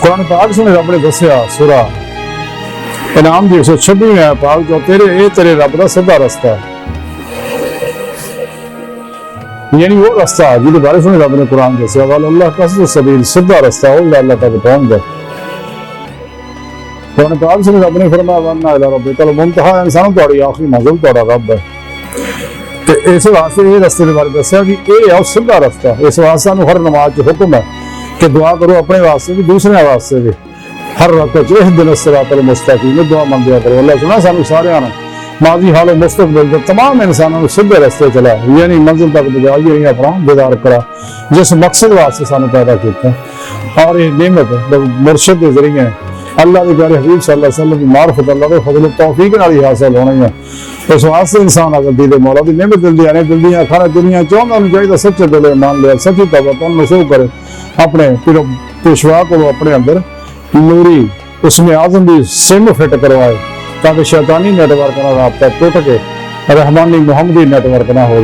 कुरान पाक सुने रब ने दसिया सूरा इनाम दी 126 है पाक जो तेरे रब दा सीधा रास्ता है, यानी वो रास्ता जिहदे बारे सुने रब ने कुरान दसिया वाल अल्लाह का सबील सीधा रास्ता हो अल्लाह तक पहुंच जाए। कुरान पाक सुने रब ने फरमाया वन्ना इला रब्बिकल मुंतहा, इंसान तुहाड़ी आखिरी मंजिल तुहाड़ा रब है। तो इस वास्ते ये रास्ते के बारे दसिया कि यह है सीधा रास्ता। इस वास्ते सानू हर नमाज च हुक्म है कि दुआ करो अपने वास्ते भी दूसरे वास्ते भी, हर रकअत च इहदिना सिरातल मुस्तकीम दुआ मंगया करो। अल्लाह सुना सानू सारियां नूं माजी हाल मुस्तकबिल दे तमाम इंसानों को सीधे रास्ते चला, यानी मंजिल तक पहुंचाइए अपना दीदार करा जिस मकसद वास्ते सानू पैदा किया। और ये नेमत मुर्शिद के जरिए अल्लाह के प्यारे हबीब सल्लल्लाहु अलैहि वसल्लम की मार्फत अल्लाह के फजल तौफीक नाल ही हासिल होनी है। इस वास्ते इंसान अगर दिल मौला की नेमत दिल दी आने दिल दी अखाना दुनिया चाहता उन्हें चाहिए सच्चे दिल मान लिया सच्ची तौबा नसूह करे अपने फिर पेशवा को अपने अंदर नूरी उसमें आजम की सिम फिट करवाए ताकि शैतानी नेटवर्क का राब्ता टूट के रहमानी मुहम्मदी नेटवर्क ना हो।